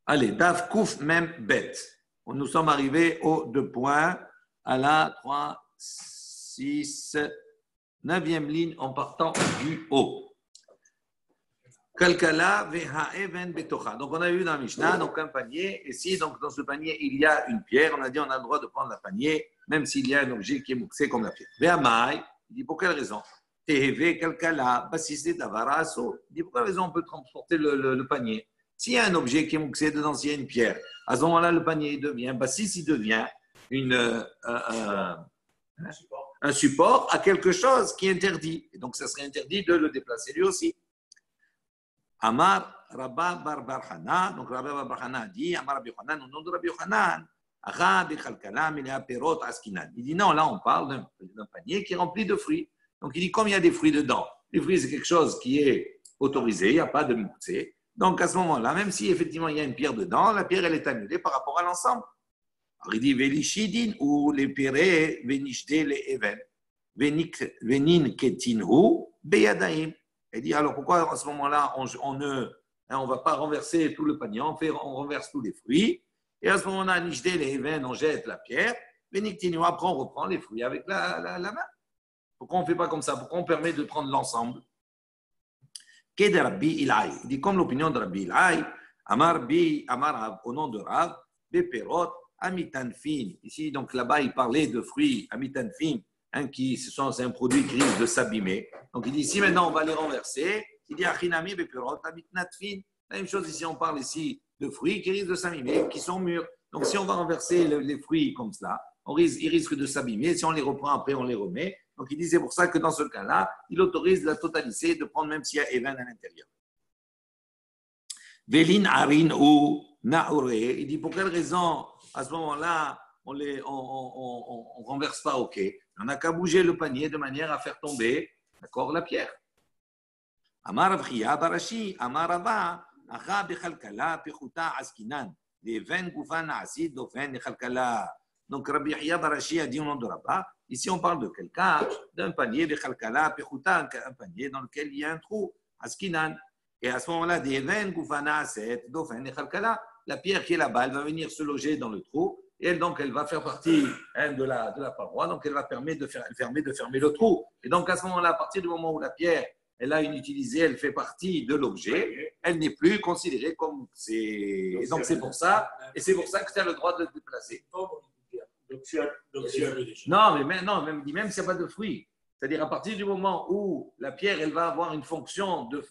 Allez, Daf Kouf Mem Bet. Nous sommes arrivés aux 2 points à la 3, 6, 9e ligne en partant du haut. Kalkala ve'ha'even betocha. Donc on a vu dans la Mishnah, donc un panier, et si donc dans ce panier il y a une pierre, on a dit on a le droit de prendre le panier, même s'il y a un objet qui est mouxé comme la pierre. Ve'amai, il dit pour quelle raison? Teheve kalkala basisé davaraso. Il dit pour quelle raison on peut transporter le panier? S'il y a un objet qui est mouxé dedans, s'il y a une pierre, à ce moment-là le panier devient, bassis il devient un support à quelque chose qui est interdit. Et donc ça serait interdit de le déplacer lui aussi. Amar Rabba Bar Barhana, donc Rabba Bar Barhana dit, Amar Rabbi Yochanan, au nom de Rabbi Yochanan, il dit non, là on parle d'un panier qui est rempli de fruits. Donc il dit, comme il y a des fruits dedans, les fruits c'est quelque chose qui est autorisé, il n'y a pas de mouxé. Donc à ce moment-là, même si effectivement il y a une pierre dedans, la pierre elle est annulée par rapport à l'ensemble. Alors il dit, Velishidin ou les péré, Venishde les even, Venin ketinhu, Beyadaim. Il dit, alors pourquoi à ce moment-là, on ne va pas renverser tout le panier, on renverse tous les fruits, et à ce moment-là, Nishde les even, on jette la pierre, Venin après on reprend les fruits avec la main. Pourquoi on ne fait pas comme ça? Pourquoi on permet de prendre l'ensemble? Il dit comme l'opinion de Rabbi Ilai, Amar au nom de Rav, Beperot, Amitanfin. Ici, donc là-bas, il parlait de fruits, Amitanfin, c'est un produit qui risque de s'abîmer. Donc il dit, si maintenant on va les renverser, il dit, Achinami, Beperot, Amitnatfin. La même chose ici, on parle ici de fruits qui risquent de s'abîmer, qui sont mûrs. Donc si on va renverser les fruits comme cela, ils risquent de s'abîmer. Si on les reprend après, on les remet. Donc, il dit, c'est pour ça que dans ce cas-là, il autorise la totalité de prendre même s'il y a even à l'intérieur. Velin arin ou naure. Il dit, pour quelle raison, à ce moment-là, on renverse pas au quai? On n'a qu'à bouger le panier de manière à faire tomber, d'accord, la pierre. Amar Avriya Barashi, Amar Ava, Acha Bechalkala, Pechuta Askinan, les 20 goufan acid, d'ofen et Chalkala. Donc, Rabbi Yahya Barashi a dit au nom de Rabba, ici on parle de quelqu'un, d'un panier, de Chalkala, Pechuta, un panier dans lequel il y a un trou, Askinan. Et à ce moment-là, des 20 goufana acid, d'ofen et Chalkala, la pierre qui est là-bas, elle va venir se loger dans le trou, et donc elle va faire partie de la paroi, donc elle va permettre de fermer le trou. Et donc à ce moment-là, à partir du moment où la pierre, elle a une utilité, elle fait partie de l'objet, elle n'est plus considérée comme c'est. Et donc c'est pour ça, que tu as le droit de te déplacer. Non, même s'il n'y a pas de fruits. C'est-à-dire à partir du moment où la pierre, elle va avoir une fonction de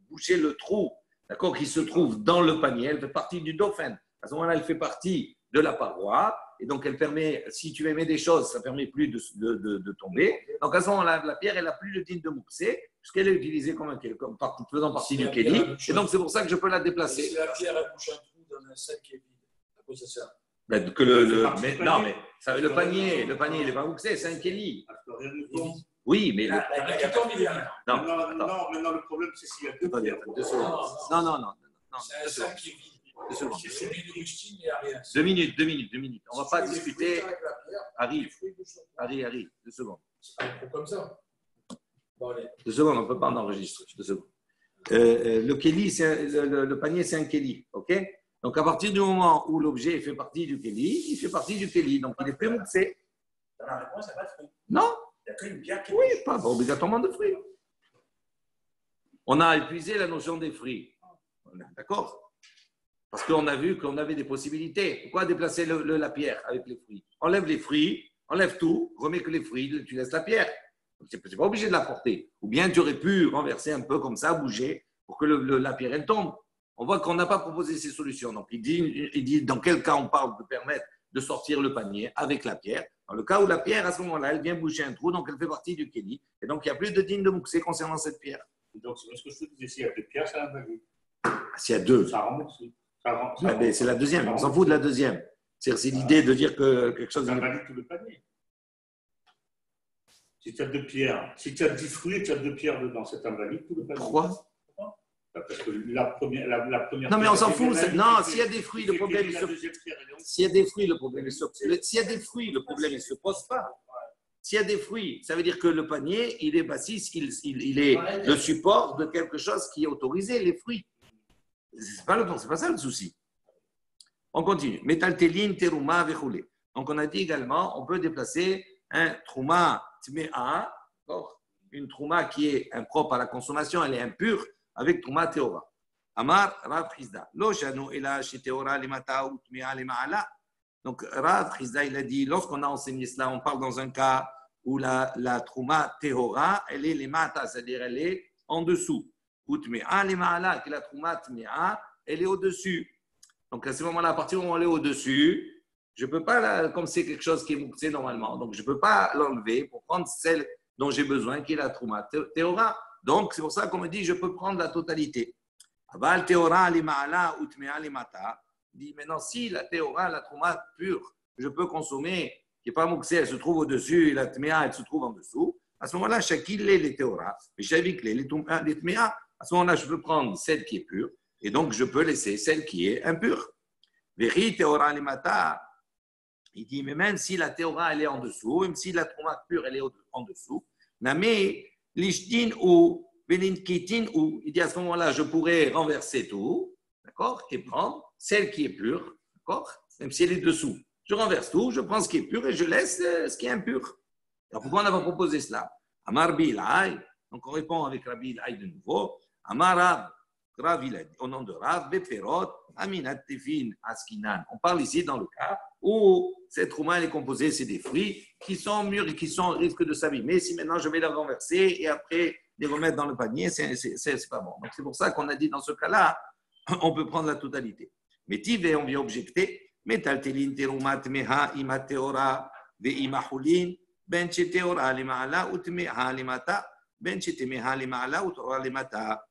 boucher le trou, d'accord, qui se trouve dans le panier, elle fait partie du dauphin. À ce moment-là, elle fait partie de la paroi, et donc elle permet, si tu mets des choses, ça ne permet plus de tomber. Donc à ce moment-là, la pierre, elle n'a plus le digne de mouxer, puisqu'elle est utilisée comme faisant partie du kéli, et donc c'est pour ça que je peux la déplacer. Si la pierre, elle bouche un trou dans un sac qui est vide, à quoi ça sert? Le panier, il n'est pas mouxé, c'est un kéli. Oui, mais. Non, maintenant le problème, c'est s'il y a deux pierres. Non. C'est un sac qui est vide. 2 secondes. C'est celui de Rustin, il n'y a rien. 2 minutes. On ne va pas discuter. Harry, 2 secondes. C'est pas trop comme ça. Bon, allez. 2 secondes, on ne peut pas en enregistrer. 2 secondes. Le kéli, le panier, c'est un kéli. OK? Donc, à partir du moment où l'objet fait partie du kéli, il fait partie du kéli. Donc, il est plus mouxé. Dans la réponse, il n'y a pas de fruits. Non? Il n'y a qu'une pierre qui Oui, pas obligatoirement de fruits. On a épuisé la notion des fruits. D'accord? Parce qu'on a vu qu'on avait des possibilités. Pourquoi déplacer la pierre avec les fruits? Enlève les fruits, enlève tout, remets que les fruits, tu laisses la pierre. Tu n'es pas obligé de la porter. Ou bien tu aurais pu renverser un peu comme ça, bouger, pour que la pierre elle tombe. On voit qu'on n'a pas proposé ces solutions. Donc il dit dans quel cas on parle de permettre de sortir le panier avec la pierre. Dans le cas où la pierre, à ce moment-là, elle vient boucher un trou, donc elle fait partie du kéli. Et donc il n'y a plus de digne de mouxé concernant cette pierre. Donc, ce que je te disais, s'il y a deux pierres, ça va valide. S'il y a deux. Ça remonte. C'est la deuxième, on s'en fout de la deuxième. C'est l'idée de dire que quelque chose. Ça valide tout le panier. Si tu as deux pierres, si tu as 10 fruits et tu as deux pierres dedans, c'est invalide tout le panier. Pourquoi? Parce que la première. Non, mais on s'en fout. Non, s'il y a des fruits, le problème est S'il y a des fruits, le problème ne se pose pas. S'il y a des fruits, ça veut dire que le panier, il est bassis, il est le support de quelque chose qui est autorisé, les fruits. C'est pas ça le souci. On continue. Metaltelin, teruma, vechoulé. Donc, on a dit également, on peut déplacer un trouma tme'a, une trouma qui est impropre à la consommation, elle est impure, avec trouma théora. Amar Rav Chizda. Lo shanu ela chez théora limata ou tme'a lima'ala. Donc, Rav Chizda, il a dit, lorsqu'on a enseigné cela, on parle dans un cas où la trouma théora, elle est limata, c'est-à-dire elle est en dessous. Ou tme'a lima'ala, que la trouma tme'a, elle est au-dessus. Donc, à ce moment-là, à partir du moment où elle est au-dessus, je ne peux pas, comme c'est quelque chose qui est mouxé normalement, donc je ne peux pas l'enlever pour prendre celle dont j'ai besoin, qui est la trouma théora. Donc, c'est pour ça qu'on me dit, je peux prendre la totalité. Aval théora lima'ala ou tme'a limata. Il dit, maintenant, si la théora, la trouma pure, je peux consommer, qui n'est pas mouxé, elle se trouve au-dessus, et la tme'a, elle se trouve en dessous, à ce moment-là, chacil les théora, et chavik les tme'a, à ce moment-là, je peux prendre celle qui est pure, et donc je peux laisser celle qui est impure. Veri théora limata. Il dit, mais même si la théora, elle est en dessous, même si la trouma pure, elle est en dessous, namé, lishtin ou belinkitin ou, il dit à ce moment-là, je pourrais renverser tout, d'accord, et prendre celle qui est pure, d'accord, même si elle est dessous. Je renverse tout, je prends ce qui est pur et je laisse ce qui est impur. Alors pourquoi on n'a pas proposé cela? Amar Bilay, donc on répond avec Rabbi Ilay de nouveau. Amar Rav, il a dit, au nom de Rav, Beferot, Aminat Tefin, Askinan. On parle ici dans le cas où cette trouma est composée, c'est des fruits qui sont mûrs et qui risquent de s'abîmer. Si maintenant je vais les renverser et après les remettre dans le panier, c'est pas bon. Donc c'est pour ça qu'on a dit dans ce cas-là, on peut prendre la totalité. Mais Tivé, on vient objecter, Metaltelin terumat meha imateora ve imahulin, ben cheteora lima'ala ou tmeha limata, ben chetemeha lima'ala ou tora limata.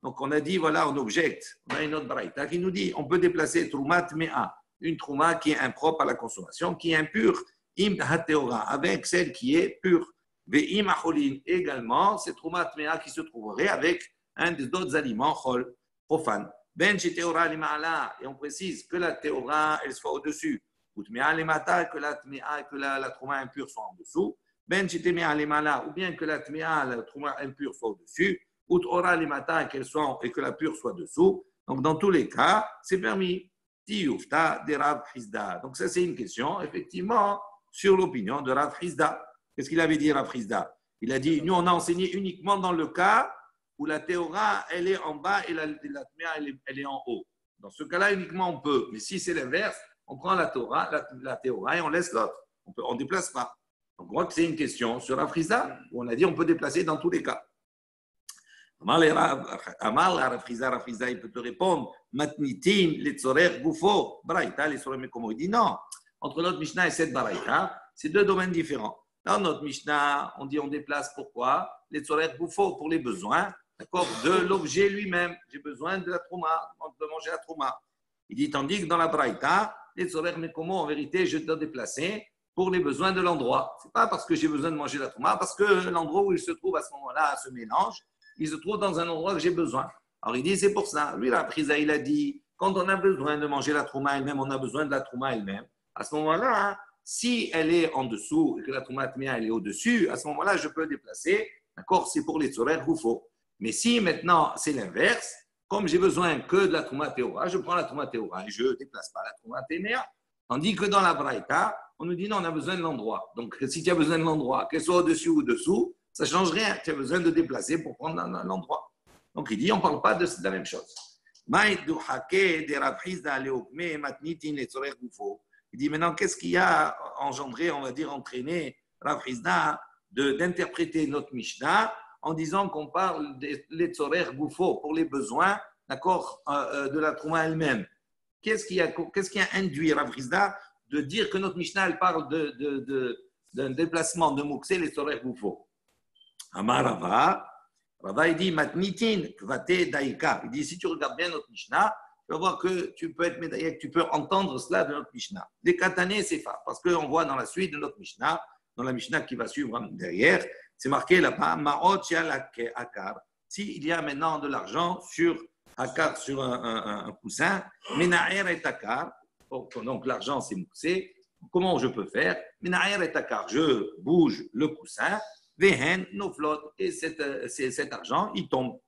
Donc, on a dit, voilà, on objecte. On a une autre braïta qui nous dit, on peut déplacer troumat me'a, une trouma qui est impropre à la consommation, qui est impure, im hateora, avec celle qui est pure. Ve'im acholin, également, c'est troumat me'a qui se trouverait avec un des autres aliments, chol, profane. Ben teora lima'ala, et on précise que la théora, elle soit au-dessus. Ou tme'a limata, que la tme'a et que la trouma impure soient en dessous. Ben teme'a lima'ala, ou bien que la tme'a, la trouma impure soit au-dessus. Ou ora les matins qu'elles soient et que la pure soit dessous. Donc, dans tous les cas, c'est permis. Tioufta de Rav Chizda. Donc, ça, c'est une question, effectivement, sur l'opinion de Rav Chizda. Qu'est-ce qu'il avait dit, Rav Chizda? Il a dit, nous, on a enseigné uniquement dans le cas où la théora, elle est en bas et la tméa, elle est en haut. Dans ce cas-là, uniquement, on peut. Mais si c'est l'inverse, on prend la théora et on laisse l'autre. On ne déplace pas. Donc, on voit que c'est une question sur Rav Chizda où on a dit on peut déplacer dans tous les cas. Amal la Rav Chizda, il peut te répondre, matnitin les tzorer goufo, braïta les tzorer mekomo. Il dit non, entre notre Mishnah et cette braïta, c'est deux domaines différents. Dans notre Mishnah, on dit on déplace pourquoi? Les tzorer goufo pour les besoins, d'accord, de l'objet lui-même. J'ai besoin de la trouma, de manger la trouma. Il dit tandis que dans la braïta, les tzorer mekomo, en vérité, je dois déplacer pour les besoins de l'endroit. C'est pas parce que j'ai besoin de manger la trouma, parce que l'endroit où il se trouve à ce moment-là se mélange. Il se trouve dans un endroit que j'ai besoin. Alors il dit, c'est pour ça. Lui, la Chizda, il a dit, quand on a besoin de manger la trouma elle-même, on a besoin de la trouma elle-même. À ce moment-là, hein, si elle est en dessous et que la trouma tmia, elle est au-dessus, à ce moment-là, je peux déplacer. D'accord? C'est pour les tzorer goufo. Mais si maintenant, c'est l'inverse, comme j'ai besoin que de la trouma théora, je prends la trouma théora et je ne déplace pas la trouma tmia. Tandis que dans la braïta, on nous dit, non, on a besoin de l'endroit. Donc, si tu as besoin de l'endroit, qu'elle soit au-dessus ou au-dessous, ça ne change rien. Tu as besoin de déplacer pour prendre un endroit. Donc, il dit, on ne parle pas de la même chose. Il dit, maintenant, qu'est-ce qui a engendré, on va dire, entraîné Rav Chizda d'interpréter notre Mishnah en disant qu'on parle des tzorer goufo pour les besoins, d'accord, de la trouma elle-même. Qu'est-ce qui a induit Rav Chizda de dire que notre Mishnah, elle parle d'un déplacement de mouxé, les tzorer goufo? Amar Rava, il dit matnitin kvate daika. Il dit si tu regardes bien notre Mishnah, tu vas voir que tu peux être médaillé, tu peux entendre cela de notre Mishnah. Des katané c'est pas, parce qu'on voit dans la suite de notre Mishnah, dans la Mishnah qui va suivre derrière, c'est marqué là-bas ma'ot shalak akar. S'il y a maintenant de l'argent sur akar, sur un coussin, menaer et akar. Donc l'argent c'est moussé. Comment je peux faire? Menaer et akar. Je bouge le coussin. Vehen, noflot, et cet argent, il tombe.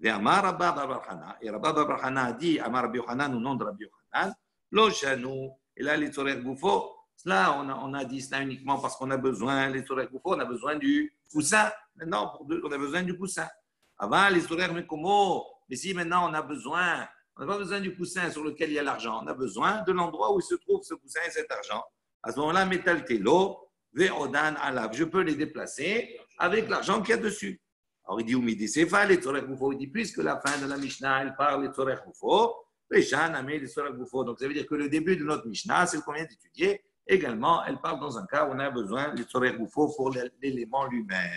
Et Amar Rabba Bar Hana, et Rabba Bar Hana a dit, Amar Rabbi Yochanan, au nom de Rabbi Yochanan, Lo shanou. Et là, les tzorer goufo, cela, on a dit cela uniquement parce qu'on a besoin, les tzorer goufo, on a besoin du coussin. Maintenant, pour deux, on a besoin du coussin. Avant, les tzorer mekomo, mais si maintenant on a besoin, on n'a pas besoin du coussin sur lequel il y a l'argent, on a besoin de l'endroit où il se trouve ce coussin et cet argent. À ce moment-là, metal telo, ve'odan alav. Je peux les déplacer avec l'argent qu'il y a dessus. Alors il dit, Oumidi Sefa, les Tzorech Goufo. Il dit, puisque la fin de la Mishnah, elle parle des Tzorech Goufo, les Shan amé les Tzorech Goufo. Donc ça veut dire que le début de notre Mishnah, c'est ce qu'on vient d'étudier. Également, elle parle dans un cas où on a besoin des Tzorech Goufo pour l'élément lui-même.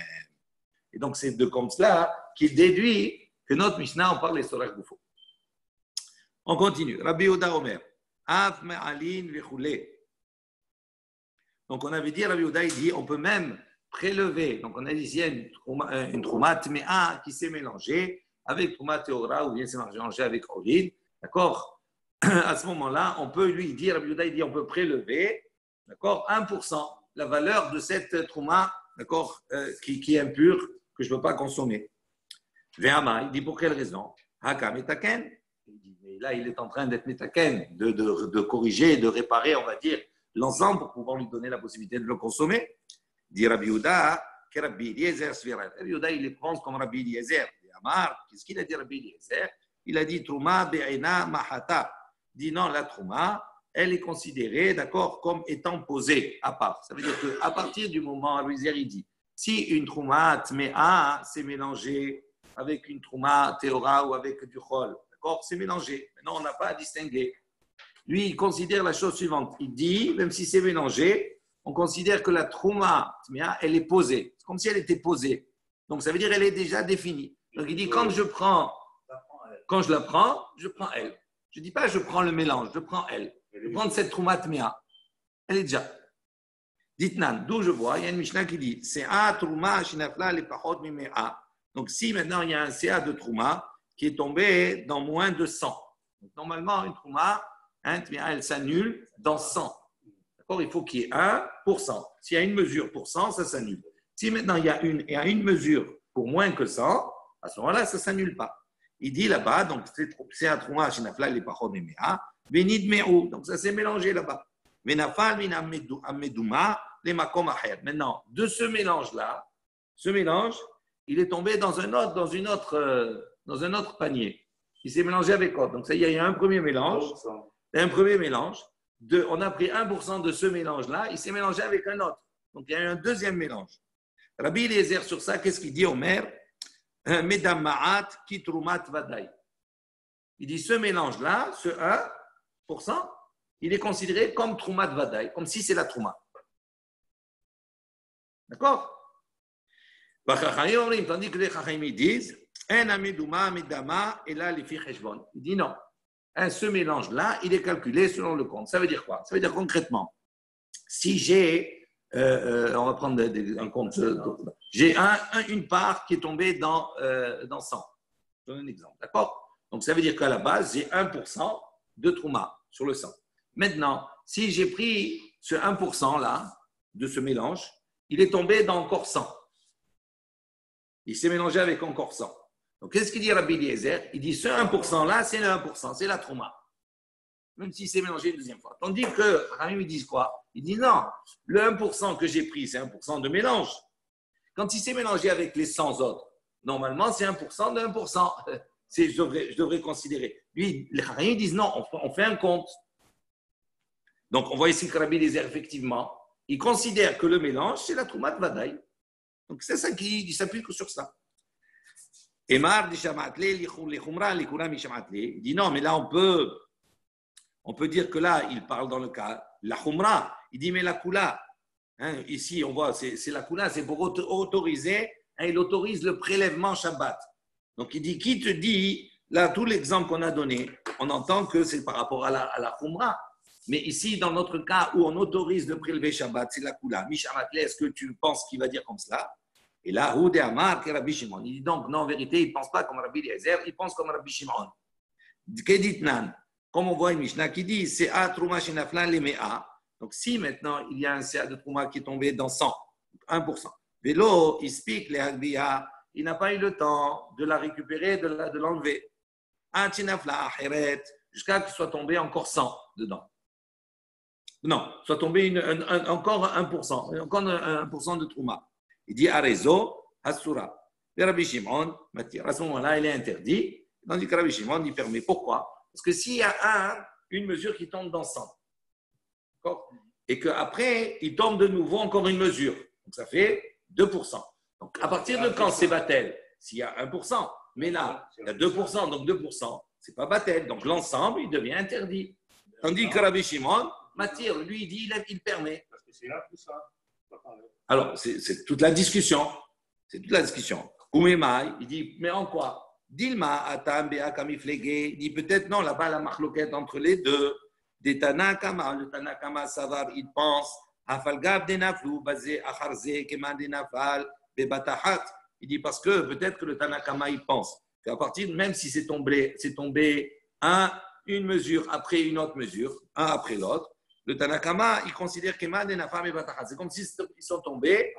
Et donc c'est de comme cela qu'il déduit que notre Mishnah, on parle des Tzorech Goufo. On continue. Rabbi Yehuda Omer, Af me'alin v'choulé. Donc on avait dit, Rabbi Yehuda, il dit, on peut même prélever. Donc on a dit ici une trouma tméa qui s'est mélangée avec trouma théora ou bien c'est mélangé avec olin. D'accord. À ce moment-là, on peut lui dire, Rabbi Yehuda, il dit, on peut prélever, d'accord, 1%, la valeur de cette trouma, d'accord, qui est impure, que je ne peux pas consommer. Ve'ama, il dit pour quelle raison? Haka metaken. Il dit, mais là, il est en train d'être metaken, de corriger, de réparer, on va dire, l'ensemble pour pouvoir lui donner la possibilité de le consommer. Dit Rabbi Yehuda, que Rabbi Eliezer Svirat. Rabbi Yehuda, il les prend comme Rabbi Eliezer. Amar, qu'est-ce qu'il a dit Rabbi Eliezer? Il a dit Trouma be'ena mahata. Dit non, la Trouma, elle est considérée, d'accord, comme étant posée à part. Ça veut dire qu'à partir du moment, Rabbi Eliezer, il dit, si une Trouma tmea s'est mélangée avec une Trouma théora ou avec du chol, d'accord, c'est mélangé. Maintenant, on n'a pas à distinguer. Lui, il considère la chose suivante. Il dit, même si c'est mélangé, on considère que la trouma, elle est posée. C'est comme si elle était posée. Donc, ça veut dire qu'elle est déjà définie. Donc, il dit, quand je la prends, je prends elle. Je ne dis pas je prends le mélange, je prends elle. Je prends cette trouma tmea. Elle est déjà. Dites-nan, d'où je vois, il y a une Mishnah qui dit, c'est a trouma shinafla le pachot mimea. Donc, si maintenant il y a un CA de trouma qui est tombé dans moins de 100. Donc, normalement, une trouma, elle s'annule dans 100. D'accord. Il faut qu'il y ait 1%. S'il y a une mesure pour 100, ça s'annule. Si maintenant il y a une mesure pour moins que 100, à ce moment-là, ça ne s'annule pas. Il dit là-bas, donc c'est un trouma, shinafla, les pachot mimea, venid me'ou. Donc ça s'est mélangé là-bas. Venafal min ameduma, les makom aher. Maintenant, de ce mélange-là, il est tombé dans un autre panier. Il s'est mélangé avec autre. Donc ça, il y a eu un premier mélange. On a pris 1% de ce mélange-là, il s'est mélangé avec un autre. Donc, il y a eu un deuxième mélange. Rabbi Eliezer, sur ça, qu'est-ce qu'il dit au maire? Medam ma'at ki trumat vadaï. Il dit, ce mélange-là, ce 1%, il est considéré comme trumat vadaï, comme si c'est la trouma. D'accord? Tandis que les Chachamim disent, il dit non. Ce mélange-là, il est calculé selon le compte. Ça veut dire quoi? Ça veut dire concrètement, si j'ai, on va prendre un compte, j'ai une part qui est tombée dans 100. Je donne un exemple, d'accord? Donc ça veut dire qu'à la base, j'ai 1% de trouma sur le 100. Maintenant, si j'ai pris ce 1%-là de ce mélange, il est tombé dans encore 100. Il s'est mélangé avec encore 100. Donc, qu'est-ce qu'il dit Rabbi Eliezer? Il dit ce 1%-là, c'est le 1%, c'est la trouma. Même s'il s'est mélangé une deuxième fois. Tandis que Ramim, ils disent quoi? Il dit non, le 1% que j'ai pris, c'est 1% de mélange. Quand il s'est mélangé avec les 100 autres, normalement, c'est 1% de 1%. Je devrais considérer. Lui, les Ramim disent non, on fait un compte. Donc, on voit ici que Rabbi Eliezer, effectivement, il considère que le mélange, c'est la trouma de Vadaï. Donc, c'est ça qui s'appuie sur ça. Il dit non, mais là, on peut dire que là, il parle dans le cas, la khumra. Il dit, mais la kula, ici, on voit, c'est la kula, c'est pour autoriser, il autorise le prélèvement Shabbat. Donc, il dit, qui te dit, là, tout l'exemple qu'on a donné, on entend que c'est par rapport à la khumra. Mais ici, dans notre cas où on autorise de prélever Shabbat, c'est la kula. Mishamatle, est-ce que tu penses qu'il va dire comme cela? Et là, Houdé Amar, que Rabbi Shimon. Il dit donc, non, en vérité, il ne pense pas comme Rabbi Eliezer, il pense comme Rabbi Shimon. Keditnan, comme on voit une Mishnah qui dit, c'est A Trouma Shinaflan Lemea. Donc, si maintenant il y a un CA de Trouma qui est tombé dans 1%, Vélo, il explique les Hagbiya, il n'a pas eu le temps de la récupérer, de l'enlever. A Shinafla Aheret, jusqu'à qu'il soit tombé encore 100 dedans. Non, soit tombé encore 1%, encore 1% de Trouma. Il dit Arezo, Hasura. Et Rabbi Shimon, à ce moment-là, il est interdit. Tandis que Rabbi Shimon, il permet. Pourquoi? Parce que s'il y a une mesure qui tombe dans 100, d'accord, et qu'après, il tombe de nouveau encore une mesure, donc ça fait 2%. Donc à partir de quand c'est Batel? S'il y a 1%, mais là, il y a 2%, donc 2%, c'est pas Batel. Donc l'ensemble, il devient interdit. Tandis que Rabbi Shimon, Matir, lui, il dit, il permet. Parce que c'est là tout ça. Alors, c'est toute la discussion. C'est toute la discussion. Oumemaï, il dit, mais en quoi? Dilma, Atam, Bea, Kamiflégué, il dit peut-être non, là-bas, la marloquette entre les deux. Des Tanakama, le Tanakama Savar, il pense, Afalgab denaflou, basé Acharze, Keman denafal, Bebatahat. Il dit parce que peut-être que le Tanakama, il pense qu'à partir, même si c'est tombé une mesure après une autre mesure, un après l'autre, le Tanakama, il considère Keman denafal, Bebatahat. C'est comme s'ils sont tombés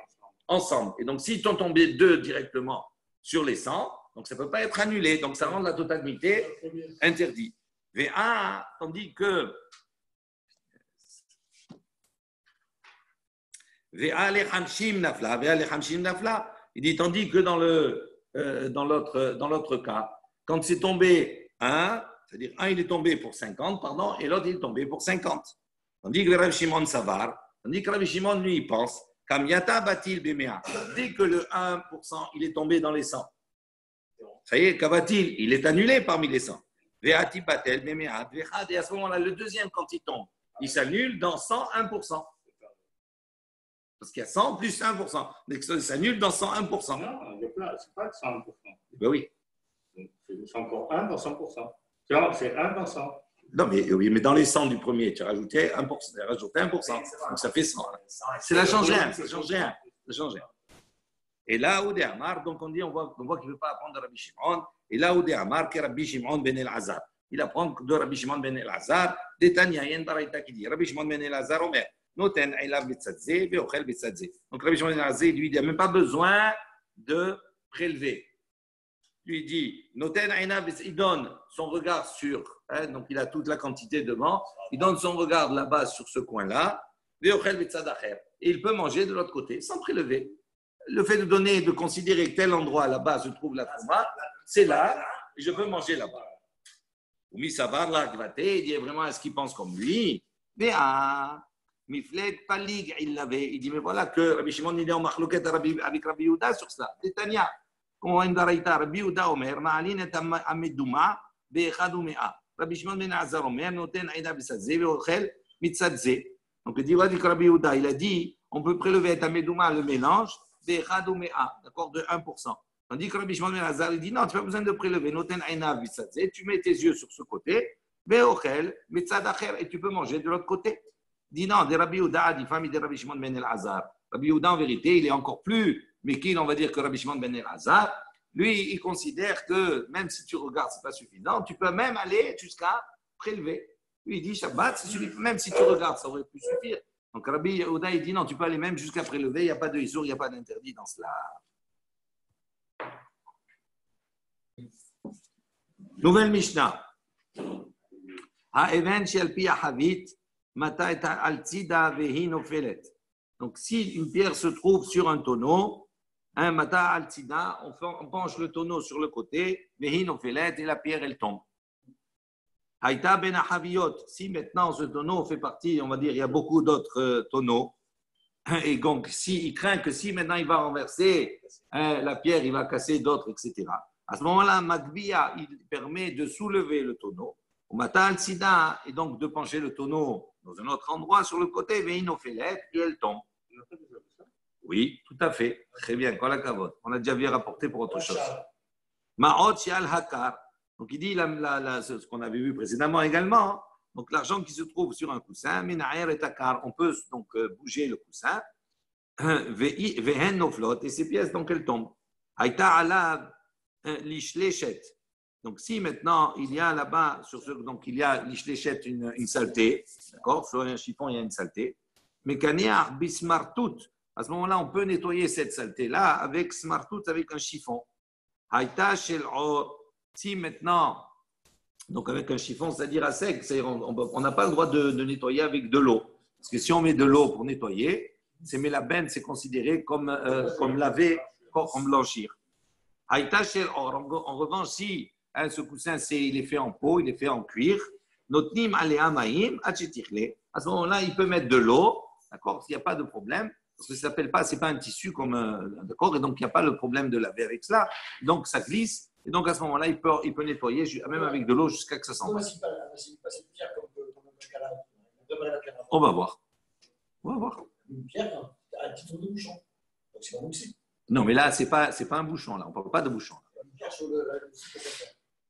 ensemble. Et donc, s'ils sont tombés deux directement sur les 100, donc ça ne peut pas être annulé. Donc, ça rend la totalité interdite. VA, tandis que VA les Hamshim Nafla, VA les Hamshim Nafla, il dit tandis que dans l'autre cas, quand c'est tombé un, c'est-à-dire un il est tombé pour 50, pardon, et l'autre il est tombé pour 50. Tandis que le Rav Shimon Savar, tandis que Rav Shimon lui il pense, Kamyata Batil Bemea, dès que le 1% il est tombé dans les 100, ça y est, Kavatil, il est annulé parmi les 100. Et à ce moment-là, le deuxième, quand il tombe, il s'annule dans 101%. Parce qu'il y a 100 plus 1%. Donc, il s'annule dans 101%. Non, c'est pas 100%. Ben oui. C'est encore 1 dans 100%. C'est 1 dans 100. Non, mais oui, mais dans les 100 du premier, tu as rajouté 1%. Tu as rajouté 1%. Donc, ça fait 100. C'est la change rien. Ça change rien. Et là où des Amar, donc on voit qu'il ne veut pas apprendre de Rabbi Shimon. Et là où des Amar, que Rabbi Shimon ben el-Azar. Il apprend de Rabbi Shimon ben el-Azar, des Tanya, il y a une baraita qui dit Rabbi Shimon ben el-Azar, Omer, noten ailav bitzadze, veochel bitzadze. Donc Rabbi Shimon ben el-Azar, lui, il n'a même pas besoin de prélever. Lui dit, noten ailav, il donne son regard sur, donc il a toute la quantité devant, il donne son regard là-bas sur ce coin-là, veochel bitzadacher. Et il peut manger de l'autre côté sans prélever. Le fait de considérer que tel endroit là-bas se trouve la Trouma, c'est là, et je peux manger là-bas. Oumi Savar, là, il dit vraiment, est-ce qu'il pense comme lui? Mais Miflet, Palig, il l'avait. Il dit, mais voilà que Rabbi Shimon, il est en marloquette avec Rabbi Yehuda sur cela. Détania, comme on a une daraïta, Rabbi Yehuda Omer, Ma'alin et Amedouma, Be'echad Umea. Rabbi Shimon ben Azar Omer, Noten Aïda Bisadze, Ve'ochel Mitzadze. Donc, il dit, Rabbi Yehuda, il a dit, on peut prélever et Amedouma le mélange, Be'echad Umea, d'accord, de 1%. Tandis que Rabbi Shimon ben Azar, il dit non, tu n'as pas besoin de prélever. Noten ainav bitzadze, tu mets tes yeux sur ce côté, ve'ochel, mitzadacher, et tu peux manger de l'autre côté. Il dit non, de Rabbi Yehuda, dit famille de Rabbi Shimon ben el-Azar. Rabbi Yehuda, en vérité, il est encore plus méquille, on va dire, que Rabbi Shimon ben el-Azar. Lui, il considère que même si tu regardes, ce n'est pas suffisant, tu peux même aller jusqu'à prélever. Lui, il dit Shabbat, ça suffit, même si tu regardes, ça aurait pu suffire. Donc Rabbi Yehuda, il dit non, tu peux aller même jusqu'à prélever, il n'y a pas de issour, il n'y a pas d'interdit dans cela. Nouvelle Mishnah. Ha'even shel pi havit mata et al-tzida vehi nofelet. Donc, si une pierre se trouve sur un tonneau, un mata al-tzida, on penche le tonneau sur le côté, vehi nofelet, et la pierre, elle tombe. Haïta ben haviyot. Si maintenant ce tonneau fait partie, on va dire, il y a beaucoup d'autres tonneaux, et donc, il craint que si maintenant il va renverser la pierre, il va casser d'autres, etc. À ce moment-là, Magbiya, il permet de soulever le tonneau, au Mata al-Sida, et donc de pencher le tonneau dans un autre endroit sur le côté, Veinofelet, et elle tombe. Oui, tout à fait. Très bien, quoi la cavote. On a déjà vu rapporter pour autre chose. Ma'ot shal hakar. Donc il dit ce qu'on avait vu précédemment également. Donc l'argent qui se trouve sur un coussin, Minaer et takar. On peut donc bouger le coussin. Vehen noflot, et ces pièces, donc elles tombent. Haïta ala l'ishlechet. Donc, si maintenant il y a là-bas, donc il y a l'ishlechet une saleté, d'accord, sur un chiffon il y a une saleté, mais kaniar bismartout, à ce moment-là on peut nettoyer cette saleté-là avec smartout, avec un chiffon. Haïta shel or, si maintenant Donc, avec un chiffon, c'est-à-dire à sec, on n'a pas le droit de nettoyer avec de l'eau. Parce que si on met de l'eau pour nettoyer, c'est mélabène, c'est considéré comme laver, comme blanchir. En revanche, si ce coussin, il est fait en peau, il est fait en cuir, notnim alea maim achetichle. À ce moment-là, il peut mettre de l'eau, d'accord, s'il n'y a pas de problème, parce que ça s'appelle pas, c'est pas un tissu comme, d'accord, et donc il n'y a pas le problème de laver avec cela. Donc ça glisse, et donc à ce moment-là, il peut nettoyer, même avec de l'eau, jusqu'à que ça s'en va. On va voir. On va voir. Une pierre, un titre de bouchon. Donc c'est pas bouché. Non, mais là, c'est pas un bouchon, là. On ne parle pas de bouchon. Une pierre sur le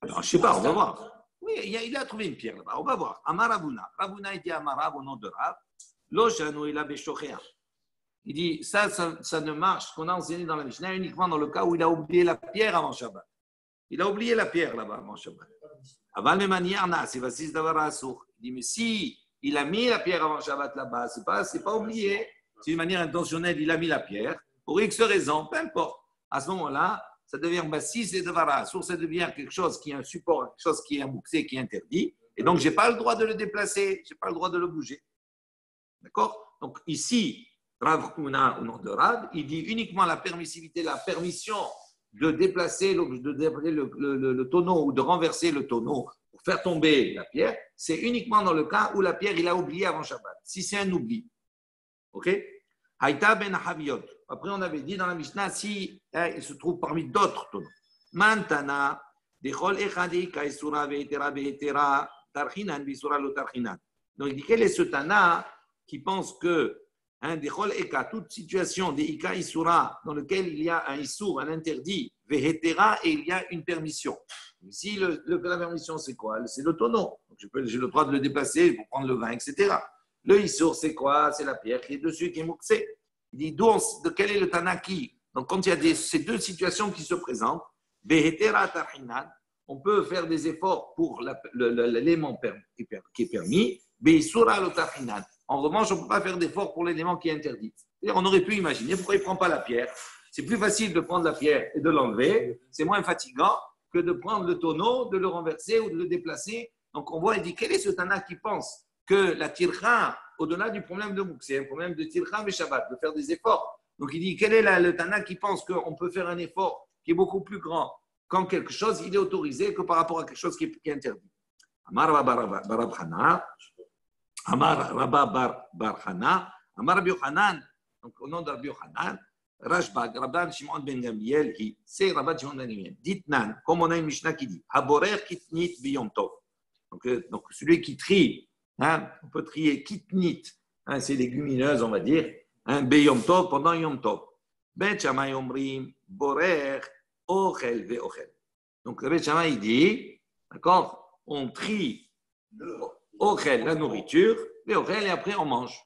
Alors, je ne sais pas, on va voir. Oui, il a trouvé une pierre là-bas. On va voir. Amar Ravuna. Ravuna était Amarav au nom de Rav. Loshanu il a Beshochea. Il dit, ça ne marche, ce qu'on a enseigné dans la Mishnah, uniquement dans le cas où il a oublié la pierre avant Shabbat. Il a oublié la pierre là-bas avant Shabbat. Avant le maniarna, c'est facile d'avoir un sourd. Il dit, mais si il a mis la pierre avant Shabbat là-bas, c'est pas oublié. C'est une manière intentionnelle, il a mis la pierre. Pour X raison, peu importe. À ce moment-là, ça devient bassis et devara. Source, ça devient quelque chose qui est un support, quelque chose qui est un bouxé, qui est interdit. Et donc, je n'ai pas le droit de le déplacer, je n'ai pas le droit de le bouger. D'accord? Donc, ici, Rav Huna, au nom de Rav, il dit uniquement la permissivité, la permission de déplacer le tonneau ou de renverser le tonneau pour faire tomber la pierre, c'est uniquement dans le cas où la pierre, il a oublié avant Shabbat. Si c'est un oubli. OK? Haïta ben Haviot. Après, on avait dit dans la Mishnah, si il se trouve parmi d'autres tonneaux. Mantana, dechol echadi kaisura veitera veitera tarchinan bisura lo tarchinan. Donc, il dit, quel est ce Tana qui pense que dechol eka, toute situation des ika isura dans lequel il y a un isur, un interdit, veitera, et il y a une permission. Ici, la permission, c'est quoi? C'est le tonneau. Donc, j'ai le droit de le déplacer pour prendre le vin, etc. Le issour, c'est quoi? C'est la pierre qui est dessus, qui est mouxée. Il dit, de quel est le tanaki? Donc, quand il y a ces deux situations qui se présentent, on peut faire des efforts pour l'élément qui est permis. En revanche, on ne peut pas faire d'efforts pour l'élément qui est interdit. C'est-à-dire, on aurait pu imaginer pourquoi il ne prend pas la pierre. C'est plus facile de prendre la pierre et de l'enlever. C'est moins fatigant que de prendre le tonneau, de le renverser ou de le déplacer. Donc, on voit, il dit, quel est ce Tana qui pense que la tircha, au-delà du problème de Mouk, c'est un problème de tircha mais Shabbat, de faire des efforts. Donc il dit, quel est le Tana qui pense qu'on peut faire un effort qui est beaucoup plus grand quand quelque chose, il est autorisé que par rapport à quelque chose qui est interdit. Amar Barabhana, Amar Rabba Barhana, Amar Rabbi Yochanan, donc au nom de Rabbi Yochanan, Rashbag, Rabban Shimon ben Gamliel, c'est Rabban Shimon ben Gamliel. Ditnan, comme on a une Mishnah qui dit, Haborer kitnit biyom tov. Donc celui qui trie, on peut trier kitnit, c'est légumineuse, on va dire, beyom tov pendant yom tov. Bet Shammai omrim borer ochel ve ochel. Donc le Bet Shammai il dit, d'accord, on trie ochel, la nourriture, ve ochel et après on mange.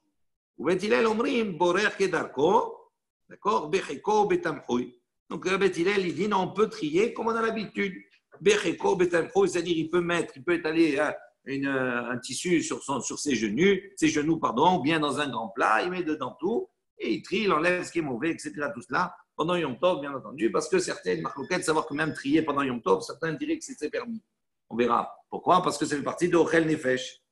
Ou Bet Hillel omrim borer kedarko, d'accord, becheko betamchoui. Donc le Bet Hillel il dit, non, on peut trier comme on a l'habitude. Becheko betamchoui, c'est-à-dire il peut étaler un tissu sur ses genoux, ou bien dans un grand plat, il met dedans tout, et il trie, il enlève ce qui est mauvais, etc. Tout cela, pendant Yom Tov, bien entendu, parce que certaines marloquettes, savoir que même trier pendant Yom Tov, certains diraient que c'est permis. On verra. Pourquoi? Parce que c'est fait partie de Ochel Nefesh.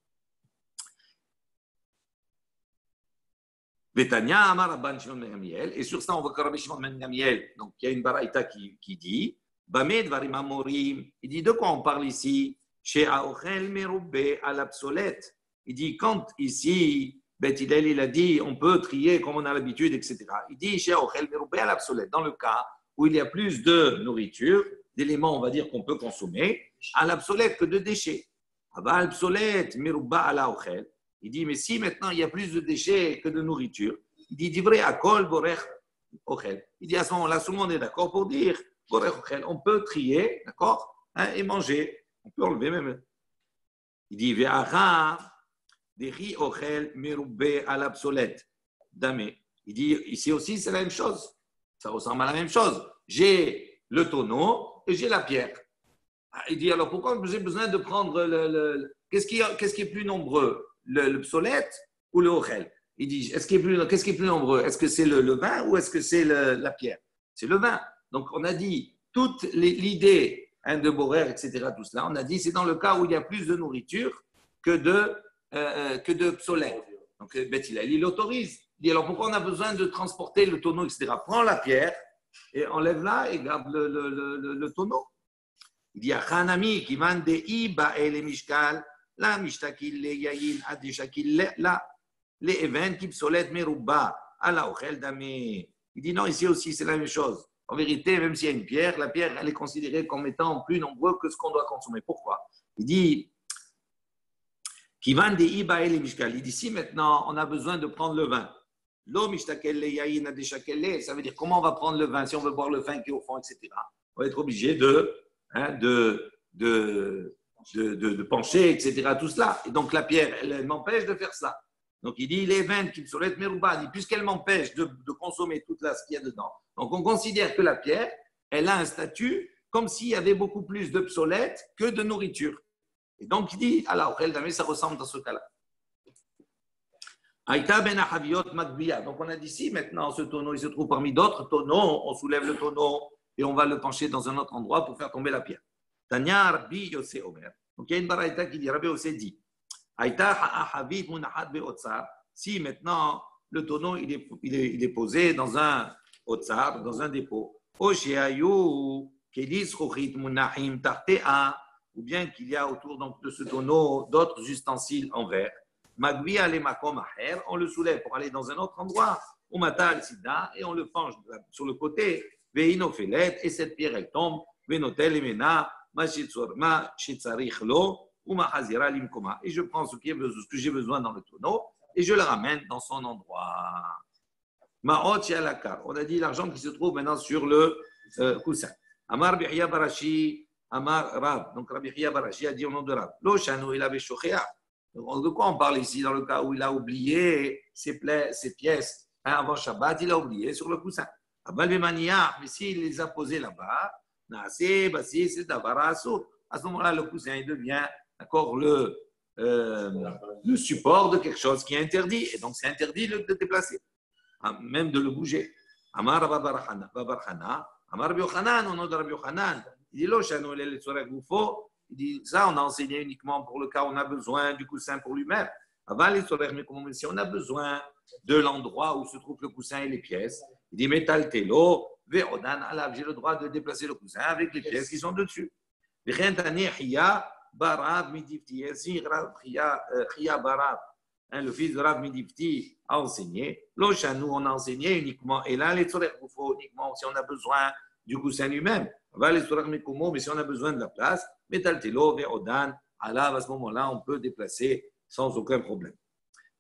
Betania, Amar Rabban Shimon ben Gamliel, et sur ça, on voit que Rabbi Shimon ben Gamliel, donc il y a une baraïta qui dit, Bamed Varim Amorim, il dit de quoi on parle ici? Chez Aochel Meroubé à l'obsolète. Il dit, quand ici, Beth Hillel, il a dit, on peut trier comme on a l'habitude, etc. Il dit, chez Aochel Meroubé à l'obsolète. Dans le cas où il y a plus de nourriture, d'éléments, on va dire, qu'on peut consommer, à l'obsolète que de déchets. À l'obsolète, Merouba à l'Aochel. Il dit, mais si maintenant il y a plus de déchets que de nourriture, il dit, divrei akol borech ochel. Il dit, à ce moment-là, tout le monde est d'accord pour dire, borech ochel, on peut trier, d'accord, et manger. On peut enlever même. Il dit, Ve'ara, des riz ochel meroubé à l'obsolète. Damé. Il dit, ici aussi, c'est la même chose. Ça ressemble à la même chose. J'ai le tonneau et j'ai la pierre. Il dit, alors pourquoi j'ai besoin de prendre qu'est-ce qui est plus nombreux, l'obsolète ou le ochel? Il dit, qu'est-ce qui est plus nombreux? Est-ce que c'est le vin ou est-ce que c'est la pierre? C'est le vin. Donc, on a dit, toute l'idée de borer, etc. Tout cela. On a dit c'est dans le cas où il y a plus de nourriture que de psolète. Donc, Beth Hillel, il autorise. Il dit alors pourquoi on a besoin de transporter le tonneau, etc. Prends la pierre et enlève-la et garde le tonneau. Il dit Hanami qui vend des iba et les mishkal, la mishtakil, les yayin, adishakil, la, les even qui psolète meruba, ala ochel damé. Il dit non, ici aussi c'est la même chose. En vérité, même s'il y a une pierre, la pierre elle est considérée comme étant plus nombreux que ce qu'on doit consommer. Pourquoi? Il dit qui vend des iba et les mishkal. Il dit si maintenant on a besoin de prendre le vin. L'eau mishtakel le yayin adishakil, ça veut dire comment on va prendre le vin si on veut boire le vin qui est au fond, etc. On va être obligé de pencher, etc. Tout cela. Et donc la pierre, elle m'empêche de faire ça. Donc il dit les vins qui sont les merouba, puisqu'elle m'empêche de consommer tout ce qu'il y a dedans. Donc on considère que la pierre, elle a un statut comme s'il y avait beaucoup plus de psolète que de nourriture. Et donc il dit, alors, ça ressemble dans ce cas-là. Donc on a dit ici, maintenant, ce tonneau, il se trouve parmi d'autres tonneaux. On soulève le tonneau et on va le pencher dans un autre endroit pour faire tomber la pierre. Tanya Rabbi Yosef Omer. Donc il y a une baraita qui dit, Rabbi Yosef dit, si maintenant le tonneau il est posé dans un otsar, dans un dépôt, ou bien qu'il y a autour donc, de ce tonneau d'autres ustensiles en verre, on le soulève pour aller dans un autre endroit, et on le penche sur le côté, et cette pierre elle tombe, et je prends ce que j'ai besoin dans le tonneau et je le ramène dans son endroit. On a dit l'argent qui se trouve maintenant sur le coussin. Amar Bihya Barashi, Amar Rab. Donc Rabbi Bihya Barashi a dit au nom de Rab. Lo Shanu il avait shochea. De quoi on parle ici dans le cas où il a oublié ses pièces avant Shabbat, il a oublié sur le coussin. Abal Bemania, mais s'il les a posées là-bas, c'est Davara Asur. À ce moment-là, le coussin il devient le support de quelque chose qui est interdit. Et donc, c'est interdit de déplacer, même de le bouger. Amar Babarchana, Amar Biochanan, au nom de Rabbi Yochanan. Il dit, il dit, ça, on a enseigné uniquement pour le cas où on a besoin du coussin pour lui-même. Mais si on a besoin de l'endroit où se trouve le coussin et les pièces, il dit, Metal Telo, Ve'odan Alav, j'ai le droit de déplacer le coussin avec les pièces qui sont dessus. Barav Midifti, le fils de Rav Midifti a enseigné. L'Ochanou, on a enseigné uniquement. Et là, les Tzorech Goufo, uniquement si on a besoin du coussin lui-même. Mais si on a besoin de la place, Metaltelo, Ve'odan, Alav, à ce moment-là, on peut déplacer sans aucun problème.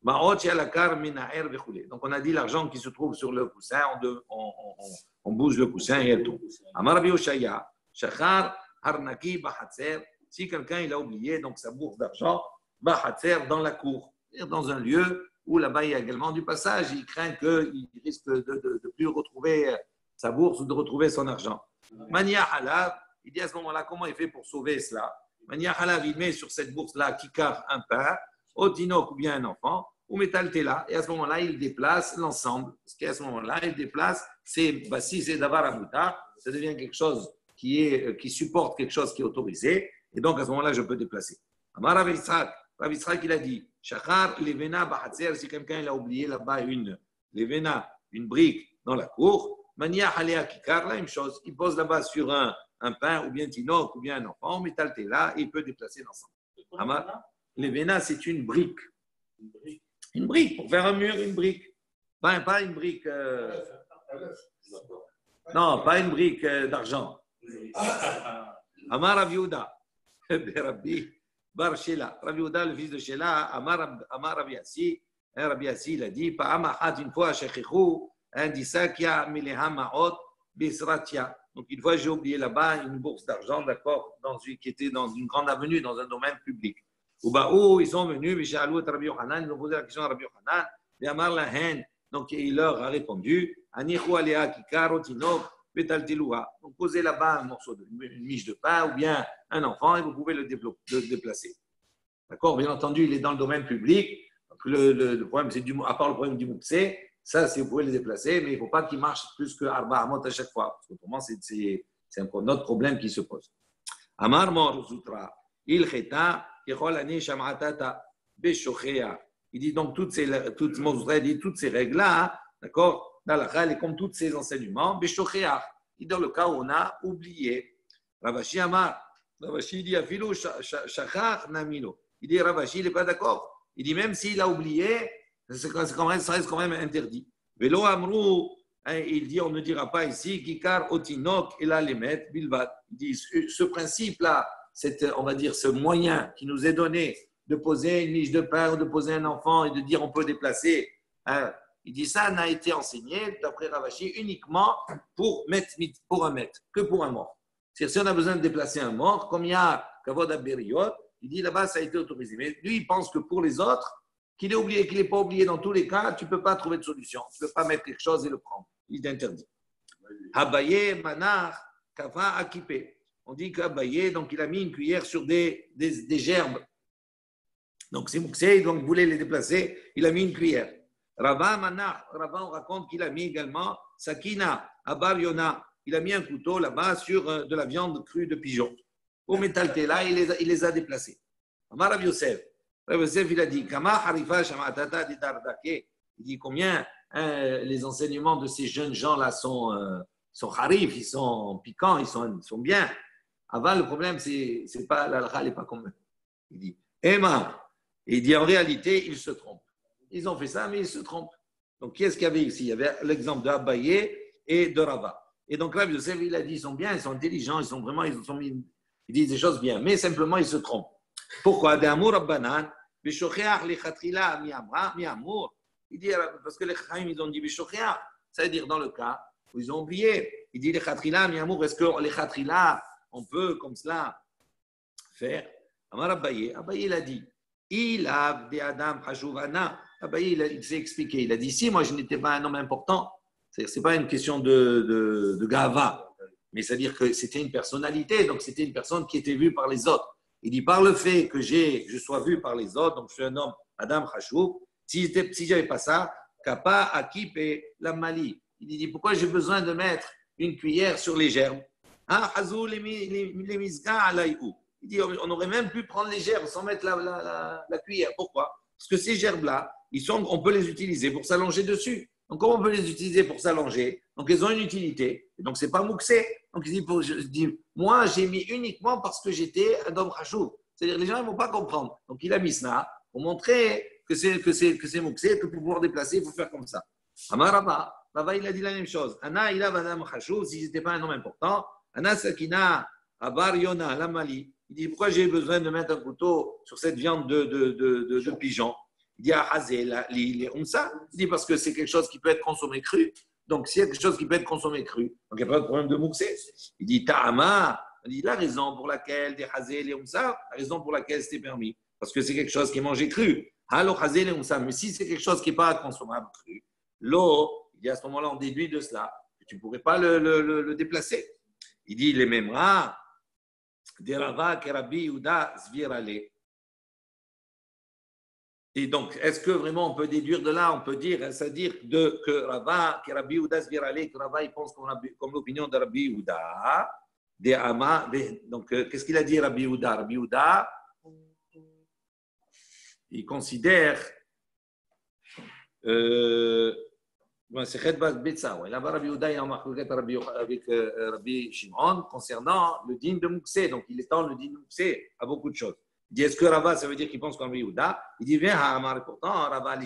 Donc, on a dit l'argent qui se trouve sur le coussin, on bouge le coussin et elle tombe. Amar Bioshaya, Shachar, Harnaki, Bahatzer. Si quelqu'un il a oublié donc sa bourse d'argent, Bahatzer dans la cour, c'est-à-dire dans un lieu où là-bas il y a également du passage, il craint qu'il risque de ne plus retrouver sa bourse ou de retrouver son argent. Mania Halav, il dit à ce moment-là comment il fait pour sauver cela. Mania Halav, il met sur cette bourse-là Kikar un pain, Otinok ou bien un enfant, ou Metal Tela, et à ce moment-là il déplace l'ensemble. Ce qu'à ce moment-là il déplace, si c'est Davar Amuta, ça devient quelque chose qui supporte quelque chose qui est autorisé, et donc à ce moment-là, je peux déplacer. Amar Rav Yitzhak, il a dit, Shachar, levena bahatzer, si quelqu'un il a oublié là-bas une brique dans la cour, mania halea kikar, la même chose, il pose là-bas sur un pain, ou bien tinok, ou bien un enfant, métalté là, et il peut déplacer l'ensemble. Amar, levena, c'est une brique. Une brique, pour faire un mur, une brique. Pas une brique. Non, pas une brique d'argent. Amar Rav Yehuda, Rabbi Bar Shela, Rav Yehuda, le fils de Shela, Amar Rav Yassi, Rabbi Yassi, il a dit, Pa'amahat, une fois, Shechichu, un disakia mileha ma'ot bisratia. Donc, une fois, j'ai oublié là-bas une bourse d'argent, d'accord, qui était dans une grande avenue, dans un domaine public. Ou Baou, ils sont venus, Mishalou et Rabbi Yochanan, ils ont posé la question à Rabbi Yochanan, et Amar Lahen, donc il leur a répondu, Anichu alea kikar tinok. Donc, posez là-bas un morceau une miche de pain ou bien un enfant et vous pouvez le déplacer. D'accord? Bien entendu, il est dans le domaine public. Donc, le problème, c'est à part le problème du moukse, ça, vous pouvez le déplacer, mais il ne faut pas qu'il marche plus que Arba Hamot à chaque fois. Parce qu'autrement, c'est un autre problème qui se pose. Amar Mor Zutra, il cheta, kechol ani sham'atata, beshochea. Il dit donc toutes ces règles-là, d'accord, d'Alakha, elle est comme tous ces enseignements, beshochea. Il dit dans le cas où on a oublié. Ravashi Amar, Ravashi dit Afilo shachach namino. Il dit Ravashi, il n'est pas d'accord. Il dit même s'il a oublié, ça reste quand même interdit. Velo Amrou, il dit on ne dira pas ici Kikar Otinok et la Lemet Bilvat. Il dit ce principe-là, on va dire ce moyen qui nous est donné de poser une miche de pain ou de poser un enfant et de dire on peut déplacer. Il dit ça n'a été enseigné d'après Ravashi uniquement pour un maître, que pour un mort. C'est-à-dire si on a besoin de déplacer un mort, comme il y a Kavod Aberiot, il dit là-bas ça a été autorisé. Mais lui il pense que pour les autres, qu'il ait oublié, qu'il n'ait pas oublié dans tous les cas, tu ne peux pas trouver de solution. Tu ne peux pas mettre quelque chose et le prendre. Il est interdit. Habaye, Manar, Kava, Akipé. On dit qu'Abaye, donc il a mis une cuillère sur des gerbes. Donc c'est Mouksé, donc il voulait les déplacer, il a mis une cuillère. Rava, Manar, Rava, on raconte qu'il a mis également Sakina, Abar Yona. Il a mis un couteau là-bas sur de la viande crue de pigeon. Au métal là, il les a déplacés. Amar Rav Yosef. Rav Yosef, il a dit Kama Harifa Shamatata Didardake. Il dit combien les enseignements de ces jeunes gens-là sont harif, ils sont piquants, ils sont bien. Avant, le problème, c'est pas l'alcha, elle n'est pas comme eux. Il dit Emma. Il dit en réalité, ils se trompent. Ils ont fait ça, mais ils se trompent. Donc, qui est-ce qu'il y avait ici? Il y avait l'exemple de Abaye et de Rava. Et donc, Rav Yosef, il a dit ils sont bien, ils sont intelligents, ils disent des choses bien, mais simplement, ils se trompent. Pourquoi? Il dit, parce que les Chaim, ils ont dit Bishochia, ça veut dire dans le cas où ils ont oublié. Il dit les Khatrila, mi-amour, est-ce que les Khatrila, on peut comme cela faire? Amar Abaye, il a dit, il a des Adam Hashuvana. Abaye, il s'est expliqué. Il a dit, si moi je n'étais pas un homme important, ce n'est pas une question de gava, mais c'est-à-dire que c'était une personnalité, donc c'était une personne qui était vue par les autres. Il dit, par le fait que je sois vu par les autres, donc je suis un homme, Adam Hashouv, si je n'avais pas ça, Kappa, Akip et la Mali. Il dit, pourquoi j'ai besoin de mettre une cuillère sur les gerbes? Il dit, on aurait même pu prendre les gerbes sans mettre la cuillère. Pourquoi? Parce que ces gerbes-là, on peut les utiliser pour s'allonger dessus. Donc, comment on peut les utiliser pour s'allonger? Donc, elles ont une utilité. Et donc, ce n'est pas mouxé. Donc, il dit, moi, j'ai mis uniquement parce que j'étais un homme rachou. C'est-à-dire, les gens ne vont pas comprendre. Donc, il a mis ça pour montrer que c'est mouxé, que pour pouvoir déplacer, il faut faire comme ça. Amar Rava, il a dit la même chose. Ana, il a un rachou, si je n'étais pas un homme important. Ana, Sakina, Abar, Yona, Lamali. Il dit, pourquoi j'ai besoin de mettre un couteau sur cette viande de pigeon? Il dit, il dit, parce que c'est quelque chose qui peut être consommé cru. Donc, s'il y a quelque chose qui peut être consommé cru, donc il n'y a pas de problème de mouxé. Il dit, Ta'ama, il dit, la raison pour laquelle des hazé, les la raison pour laquelle c'était permis, parce que c'est quelque chose qui est mangé cru. Alors, hazé, les mais si c'est quelque chose qui n'est pas consommable cru, l'eau, il dit, à ce moment-là, on déduit de cela que tu ne pourrais pas le déplacer. Il dit, les mêmes des Rava, Kerabi, Yehuda, Zvirale. Et donc, est-ce que vraiment on peut déduire de là, on peut dire, c'est-à-dire que Rava, que Rabbi Yehuda Zvirale, que Rava il pense comme l'opinion de Rabbi Yehuda, des Ama, donc qu'est-ce qu'il a dit Rabbi Yehuda? Rabbi Yehuda, il considère, c'est Khedbaz Betsa, là-bas Rabbi Yehuda il a marqué avec Rabbi Shimon concernant le dîme de Mouxé, donc il étend le dîme de Mouxé à beaucoup de choses. Il dit, est-ce que Rava, ça veut dire qu'il pense comme Yehuda? Il dit, viens à Amar. Pourtant, Rava,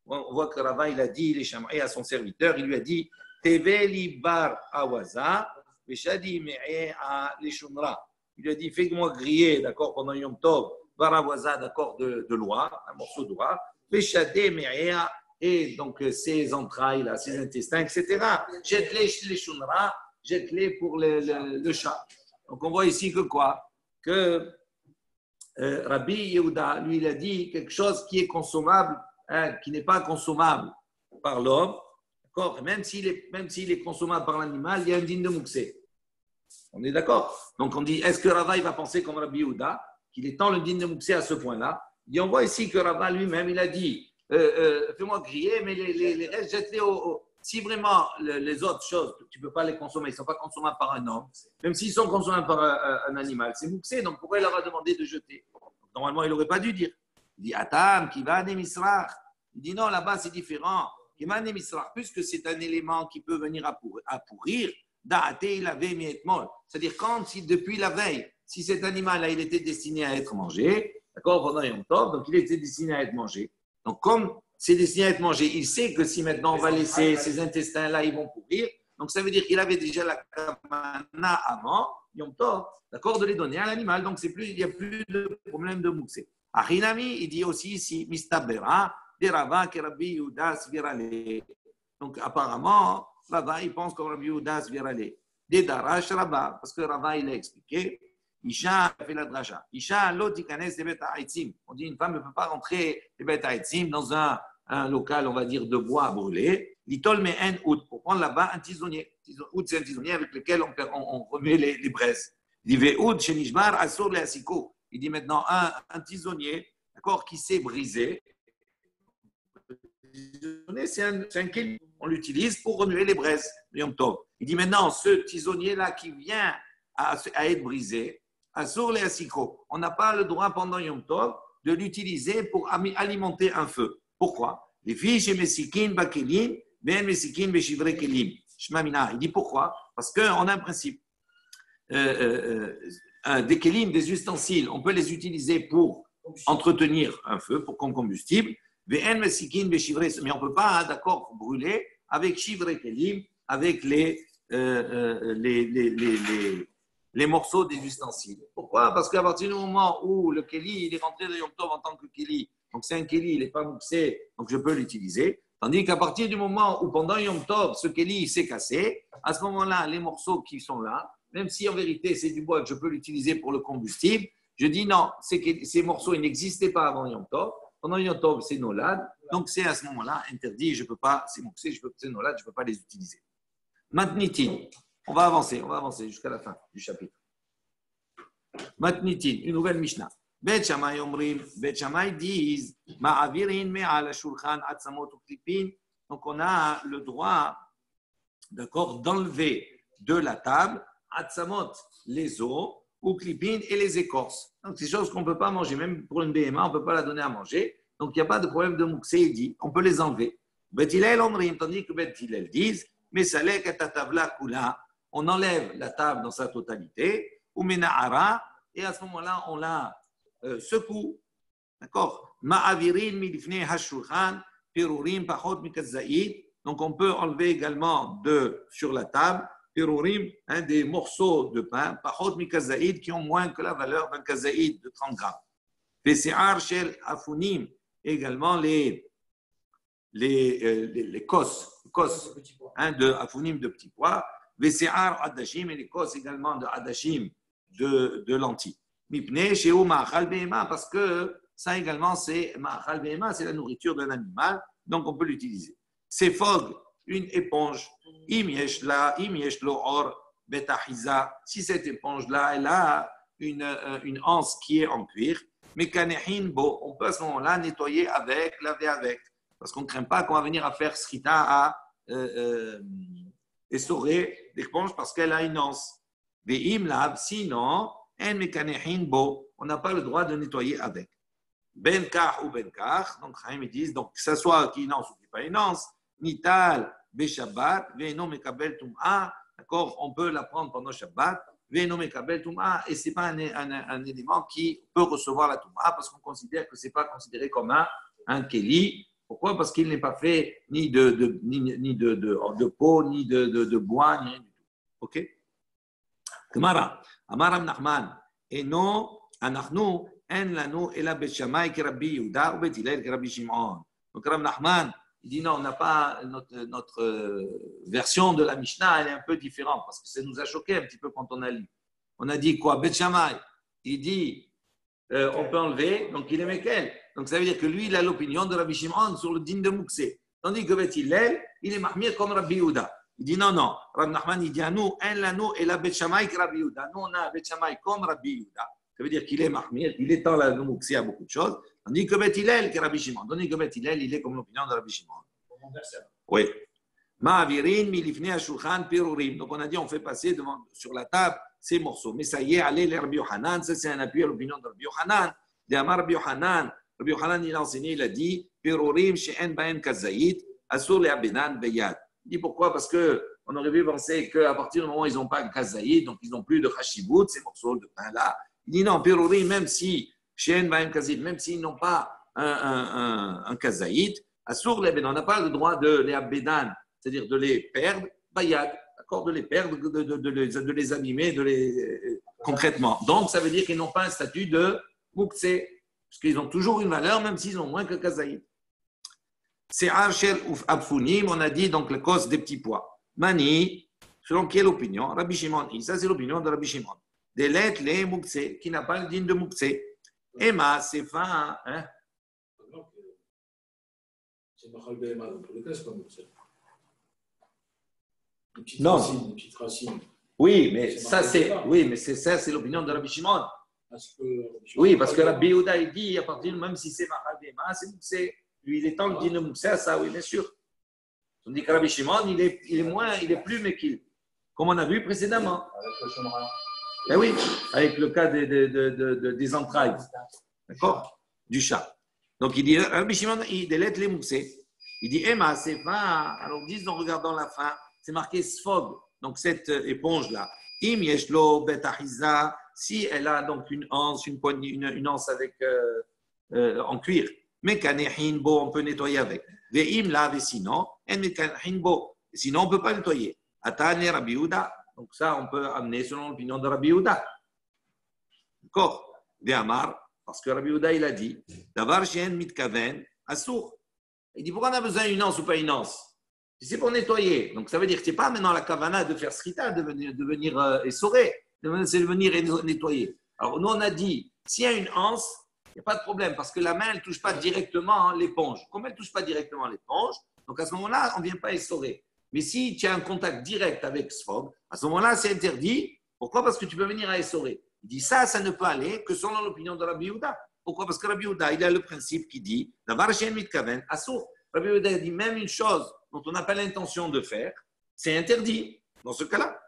on voit que Rava, il a dit, les Sham'i à son serviteur, il lui a dit, Teve li bar awaza, veshadi me'e a lishunra. Il lui a dit, fais-moi griller, d'accord, pendant Yom Tov, bar awaza, d'accord, de loi, un morceau de loi, veshadi me'e a, et donc ses entrailles, là, ses intestins, etc. Jette-les lishunra, jette-les pour le chat. Donc, on voit ici que quoi? Que Rabbi Yehuda, lui, il a dit quelque chose qui est consommable, qui n'est pas consommable par l'homme, d'accord? Même s'il est consommable par l'animal, il y a un digne de mouxé. On est d'accord? Donc on dit, est-ce que Rava il va penser comme Rabbi Yehuda, qu'il est temps le digne de mouxé à ce point-là? Et on voit ici que Rava lui-même, il a dit, fais-moi griller, mais les restes, jette-les si vraiment les autres choses, tu ne peux pas les consommer, ils ne sont pas consommables par un homme, même s'ils sont consommables par un animal, c'est mouxé, donc pourquoi il leur a demandé de jeter? Normalement, il n'aurait pas dû dire. Il dit, Atam, qui va misrach. Il dit, non, là-bas, c'est différent. Qui va misrach, puisque c'est un élément qui peut venir à pourrir, da'ate, il avait mietmol. C'est-à-dire, si depuis la veille, si cet animal-là, il était destiné à être mangé, d'accord, pendant Yom Tov, donc il était destiné à être mangé. Donc, comme c'est destiné à être mangé, il sait que si maintenant on va laisser ces intestins-là, ils vont pourrir. Donc, ça veut dire qu'il avait déjà la kamana avant, Yom Tov, d'accord, de les donner à l'animal. Donc, il n'y a plus de problème de mouxé. Achinami, il dit aussi ici, mistabera, des Rava, que Rabbi Yehuda Svirale. Donc, apparemment, Rava, il pense comme Rabbi Yehuda Svirale. Des Darash Rava, parce que Rava, il a expliqué. Isha a fait la dracha. Isha l'otikanes des bêtes haïtzim. On dit une femme ne peut pas rentrer des bêtes haïtzim dans un local, on va dire, de bois brûlé. L'itol met un oud pour prendre là-bas un tisonnier. Oud, c'est un tisonnier avec lequel on remet les braises. Il dit oud chez Nishbar assour les asiko. Il dit maintenant un tisonnier, d'accord, qui s'est brisé. C'est un kéli. On l'utilise pour remuer les braises. Il dit maintenant ce tisonnier-là qui vient à être brisé. Assour les asiko. On n'a pas le droit pendant Yom Tov de l'utiliser pour alimenter un feu. Pourquoi? Les filles chez Messikin, Bakelim, Ben Messikin, Beshivre Kelim. Shmamina. Il dit pourquoi? Parce qu'on a un principe. Des kelim, des ustensiles, on peut les utiliser pour entretenir un feu, comme combustible. Ben Messikin, Beshivre. Mais on ne peut pas, d'accord, brûler avec Shivre Kelim, avec les morceaux des ustensiles. Pourquoi? Parce qu'à partir du moment où le Kéli, il est rentré de Yom Tov en tant que Kéli, donc c'est un Kéli, il n'est pas mouxé, donc je peux l'utiliser. Tandis qu'à partir du moment où pendant Yom Tov, ce Kéli s'est cassé, à ce moment-là, les morceaux qui sont là, même si en vérité c'est du bois que je peux l'utiliser pour le combustible, je dis non, ces morceaux, ils n'existaient pas avant Yom Tov. Pendant Yom Tov, c'est nolad, donc c'est à ce moment-là interdit, je ne peux pas, c'est mouxé, c'est nolad, je ne peux pas les utiliser. Matnitin. On va avancer jusqu'à la fin du chapitre. Matnitin, une nouvelle Mishnah. Bet Shammai omrim, Bet Shammai disent, ma'avirin me'al shulchan atzamot uklipin. Donc on a le droit, d'accord, d'enlever de la table atzamot, les os, uklipin et les écorces. Donc c'est des choses qu'on ne peut pas manger, même pour une BMA, on ne peut pas la donner à manger. Donc il n'y a pas de problème de mouxé, il dit, on peut les enlever. Bet Hillel omrim, tandis que Bet Hillel disent, mais salek et tatavla kula. On enlève la table dans sa totalité, ou mena'ara, et à ce moment-là, on la secoue. D'accord? Ma'avirin milifne hashulchan, pirurim pachot mikazzaïd. Donc, on peut enlever également sur la table, pirurim, des morceaux de pain, pachot mikazzaïd, qui ont moins que la valeur d'un kazaïd de 30 grammes. Vese'ar shel afunim, également les kos de afunim de petits pois. Vese'ar adashim et les kos également de adashim de lentilles. Mipne chez ma'achal behema, parce que ça également c'est ma'achal behema, c'est la nourriture d'un animal, donc on peut l'utiliser. Sefog, une éponge. Im yesh lo or betahiza. Si cette éponge là elle a une anse qui est en cuir, mais kanehin bo, on peut à ce moment-là nettoyer avec, laver avec, parce qu'on ne craint pas qu'on va venir à faire srita à essorer l'éponge parce qu'elle a une anse. Sinon, on n'a pas le droit de nettoyer avec. Ben kar ou ben kar, donc Chaim disent, donc que ce soit qui une anse ou qui pas une anse, nital be Shabbat, ve'eno mekabel tum'a, d'accord, on peut la prendre pendant Shabbat, ve'eno mekabel tum'a, et c'est pas un élément qui peut recevoir la tum'a parce qu'on considère que c'est pas considéré comme un keli. Pourquoi? Parce qu'il n'est pas fait ni de peau, ni de bois, ni rien du tout. Ok? Gemara, Amar Rav Nachman, Eno, Anachnu, En Lanu, Ela Bet Shammai, Rabbi Yehuda, ou Bet Hillel, Rabbi Shimon. Donc Rav Nachman, il dit non, on n'a pas notre version de la Mishnah, elle est un peu différente parce que ça nous a choqué un petit peu quand on a lu. On a dit quoi? Bet Shammai, il dit on peut enlever, donc il est Mekel. Donc ça veut dire que lui, il a l'opinion de Rabbi Shimon sur le din de Mouxé. Tandis que Bet Hillel, il est Mahmir comme Rabbi Yehuda. Il dit non, Rav Nachman, il dit à nous, en lanu et la Bet Shammai que Rabbi Yehuda. Nous, on a Bet Shammai comme Rabbi Yehuda. Ça veut dire qu'il est Mahmir, il étend la Mouxé à beaucoup de choses. Tandis que Bet Hillel, que Rabbi Shimon. Tandis que Bet Hillel, il est comme l'opinion de Rabbi Shimon. Oui. Ma'avirin milifnei ashulchan pirurim. Donc on a dit on fait passer sur la table ces morceaux. Mais ça y est, allez les Rabbi Yochanan, ça c'est un appui à l'opinion de Rabbi Yochanan. De Amar Rabbi Yochanan, Rabbi Yochanan il a enseigné, il a dit pirurim she'en baen kazayit asur le'abenan beyad. Il dit pourquoi? Parce que on aurait pu penser qu'à partir du moment où ils n'ont pas de kazaïd, donc ils n'ont plus de chashibut, ces morceaux de pain là. Il dit non, pirurim, même si she'en baen kazayit, même s'ils n'ont pas un kazaïd, asur le'abenan, on n'a pas le droit de les abedan, c'est-à-dire de les perdre, bayad, d'accord, de les perdre, de les abîmer, concrètement. Donc, ça veut dire qu'ils n'ont pas un statut de moukse, parce qu'ils ont toujours une valeur, même s'ils ont moins que kazaïd. C'est Arshel ou Abfounim, on a dit donc la cause des petits pois. Mani, selon quelle opinion? Rabbi Shimon, ça c'est l'opinion de Rabbi Shimon. Des lettres, les moukse, qui n'a pas le digne de moukse. Emma, c'est fin, hein? C'est Machal Behema, dans tous les cas, c'est pas Moussel. Non. Une petite racine. Oui, mais ça c'est l'opinion de Rabbi Shimon. Oui, Oui, parce que Rabbi Yehuda il dit à partir même si c'est Machal Behema, c'est moukse. Lui, il est temps de dire moukse à ça, oui, bien sûr. On dit que Rabbi Shimon, il est plus mekil, comme on a vu précédemment. avec le Shomra. Ben oui, avec le cas des entrailles, d'accord, du chat. Donc il dit, Rabbi Shimon, il délète les moussés. Il dit, Emma, c'est pas. Alors ils disent en regardant la fin, c'est marqué sfog, donc cette éponge-là. Im yeshlo bet achiza, si elle a donc une anse, une anse avec, en cuir. Mais kanehin bo, on peut nettoyer avec. Ve'im la, sinon, en mekanehin bo. Sinon, on ne peut pas nettoyer. Atane Rabbi Yehuda. Donc ça, on peut amener selon l'opinion de Rabbi Yehuda. D'accord? Ve'amar, parce que Rabbi Yehuda, il a dit, davar she'en mitkaven asur. Il dit, pourquoi on a besoin d'une anse ou pas une anse? C'est pour nettoyer. Donc ça veut dire que ce n'est pas maintenant la kavana de faire srita, de venir essorer, c'est de venir nettoyer. Alors nous, on a dit, s'il y a une anse, il n'y a pas de problème, parce que la main, elle ne touche pas directement l'éponge. Comme elle ne touche pas directement l'éponge, donc à ce moment-là, on ne vient pas essorer. Mais si tu as un contact direct avec Sfog, à ce moment-là, c'est interdit. Pourquoi? Parce que tu peux venir à essorer. Il dit ça ne peut aller que selon l'opinion de Rabbi Yehuda. Pourquoi? Parce que Rabbi Yehuda, il a le principe qui dit Davar she'en mitkaven asur. Rabbi Yehuda dit même une chose dont on n'a pas l'intention de faire, c'est interdit dans ce cas-là.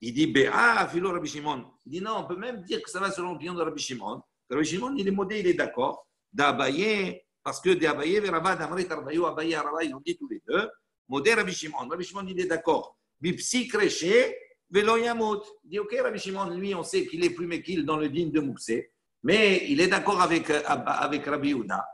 Il dit Béa, philo Rabbi Shimon. Il dit non, on peut même dire que ça va selon l'opinion de Rabbi Shimon. Rabbi Shimon, il est modé, il est d'accord. D'Abaye, parce que d'Abaye, Verava, d'Amrit, Arbaïou, Abaye, Araba, ils ont dit tous les deux. Modé Rabbi Shimon. Rabbi Shimon, il est d'accord. Bipsi créché, Velo Yamot. Il dit ok, Rabbi Shimon, lui, on sait qu'il est plus mekil dans le digne de Mousse, mais il est d'accord avec Rabbi Yehuda,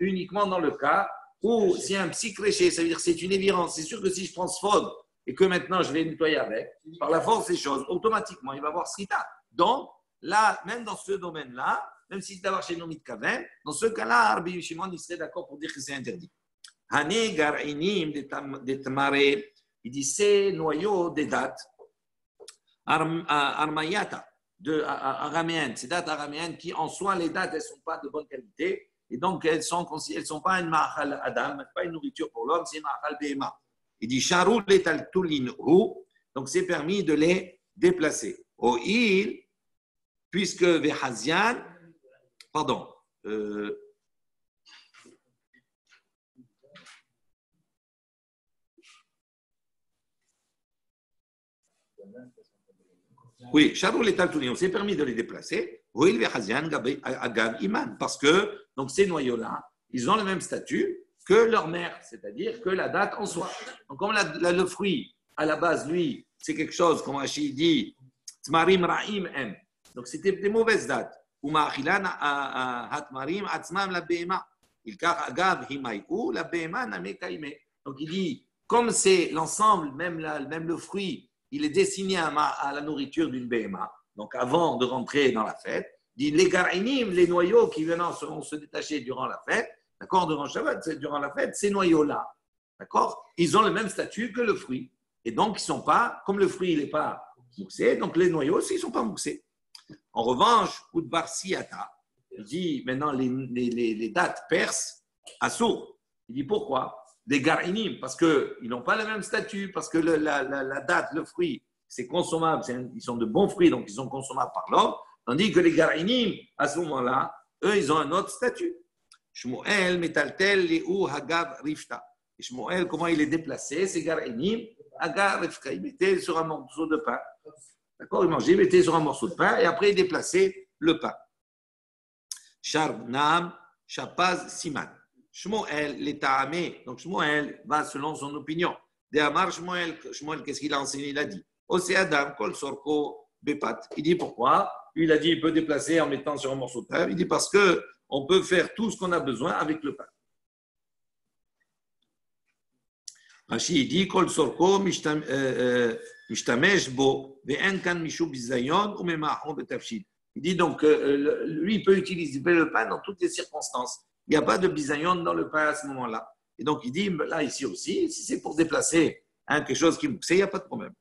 uniquement dans le cas où c'est un psy créché, ça veut dire que c'est une évidence. C'est sûr que si je prends Sfog et que maintenant je vais nettoyer avec, par la force des choses, automatiquement, il va avoir Srita. Donc, là, même dans ce domaine-là, même si c'est d'avoir chez Nomit Kaven, dans ce cas-là, Rabbi Shimon, il serait d'accord pour dire que c'est interdit. Hané Gar'inim de Tamare, il dit ces noyaux des dates, Armayata, araméennes, ces dates araméennes qui en soi, les dates, elles ne sont pas de bonne qualité et donc elles ne sont pas une ma'achal adam, pas une nourriture pour l'homme, c'est une ma'achal behema. Il dit Charou letal tulin rou, donc c'est permis de les déplacer. Au il, puisque Vehazian, pardon, oui, Charou et Taltouni, on s'est permis de les déplacer. Oui, parce que donc, ces noyaux-là, ils ont le même statut que leur mère, c'est-à-dire que la date en soi. Donc, comme le fruit, à la base, lui, c'est quelque chose, comme Rachid dit, Tmarim Rahim M. Donc, c'était des mauvaises dates. Donc, il dit, comme c'est l'ensemble, même le fruit, il est destiné à la nourriture d'une BMA. Donc, avant de rentrer dans la fête, il dit les garinim, les noyaux qui vont se détacher durant la fête, d'accord, durant Shabbat, durant la fête, ces noyaux-là, d'accord, ils ont le même statut que le fruit. Et donc, ils ne sont pas, comme le fruit, il n'est pas mouxé, donc les noyaux aussi, ils ne sont pas mouxés. En revanche, Udbar Siyata, il dit maintenant les dates perses, Assour. Il dit pourquoi? Des garinim, parce qu'ils n'ont pas le même statut, parce que la date, le fruit, c'est consommable, ils sont de bons fruits, donc ils sont consommables par l'homme, tandis que les garinim, à ce moment-là, eux, ils ont un autre statut. Shmuel, Metaltel, Léou, Hagav, Rifta. Shmuel, comment il est déplacé, c'est Garenim, Agar, Refka, il mettait sur un morceau de pain. D'accord, il mangeait, il mettait sur un morceau de pain et après il déplaçait le pain. Sharnam, Shapaz, Siman. Shmuel, les Tahamé, donc Shmuel va selon son opinion. De Amar Shmuel, qu'est-ce qu'il a enseigné? Il a dit Ose Adam, Kol Sorko, Bepat. Il dit pourquoi? Lui, il a dit il peut déplacer en mettant sur un morceau de pain. Il dit parce qu'on peut faire tout ce qu'on a besoin avec le pain. Rashi dit Kol Sorko, Mishtamesh Bo, Ve'en Kan Mishu Bizayon, ou Memahon Betafshid. Il dit donc, lui, il peut utiliser le pain dans toutes les circonstances. Il n'y a pas de bisayon dans le pain à ce moment-là. Et donc, il dit, là, ici aussi, si c'est pour déplacer quelque chose qui mousse, il n'y a pas de problème.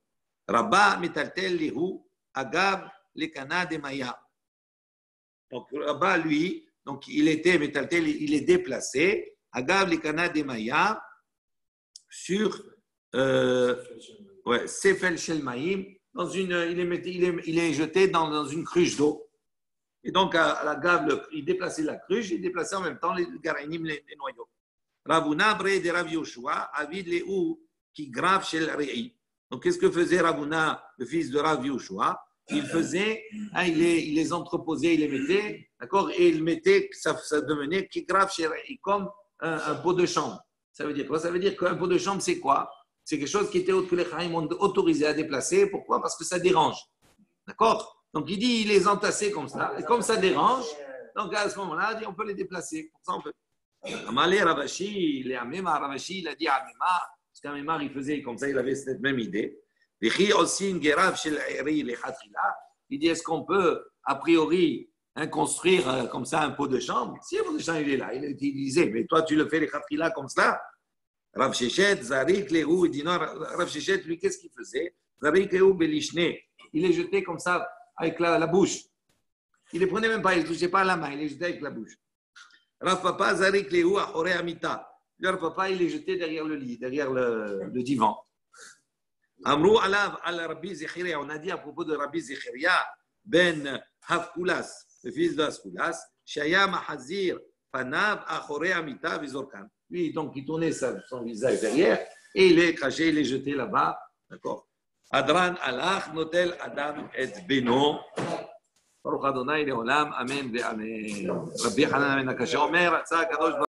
Rabba, metaltel, lihu, agab, lekana, demaya. Donc, Rabba, lui, donc, il était metaltel, il est déplacé, agab, lekana, demaya, sur Sefel Shelmaïm, il est jeté dans une cruche d'eau. Et donc, à la gave, il déplaçait la cruche, il déplaçait en même temps les garanim, les noyaux. Ravuna, bre de Rav Yoshua, avid lehu, qui grave chez le rei. Donc, qu'est-ce que faisait Ravuna, le fils de Rav Yoshua? Il faisait, il les entreposait, il les mettait, d'accord, et il mettait, ça devenait qui grave chez le rei, comme un pot de chambre. Ça veut dire quoi? Ça veut dire qu'un pot de chambre, c'est quoi? C'est quelque chose qui était que les Chaim ont autorisé à déplacer. Pourquoi? Parce que ça dérange. D'accord? Donc, il dit, il les entassait comme ça. Et comme ça dérange, donc à ce moment-là, on peut les déplacer. Pour ça, on peut. Amalé Ravashi, il a dit à Amemar, parce qu'Amemar, il faisait comme ça, il avait cette même idée. Il dit, est-ce qu'on peut, a priori, construire comme ça un pot de chambre? Si le pot de chambre, il est là, il est utilisé. Mais toi, tu le fais les khatila comme ça? Rav Shechet, Zarik, Lehu, il dit non, Rav Shechet, lui, qu'est-ce qu'il faisait? Zarik, Lehu, Belishne. Il les jetait comme ça, avec la bouche. Il ne les prenait même pas, il ne touchait pas à la main, il les jetait avec la bouche. Rav Papa, Zarik, Lehu, Achore, Amita. Rav Papa, il les jetait derrière le lit, derrière le divan. Amrou, Alav, Al Rabbi Zechiria. On a dit à propos de Rabbi Zechiria, Ben Hafkulas, le fils de Hafkulas, Shaya Mahazir, Panav, Achore, Amita, Vizorkan. Lui, donc, il tournait son visage derrière et il est craché, il est jeté là-bas. D'accord? Adran alach notel adam et beno. Baruch Adonai leolam. Amen ve amen. Rabbi Hanan ben Akasha Omer,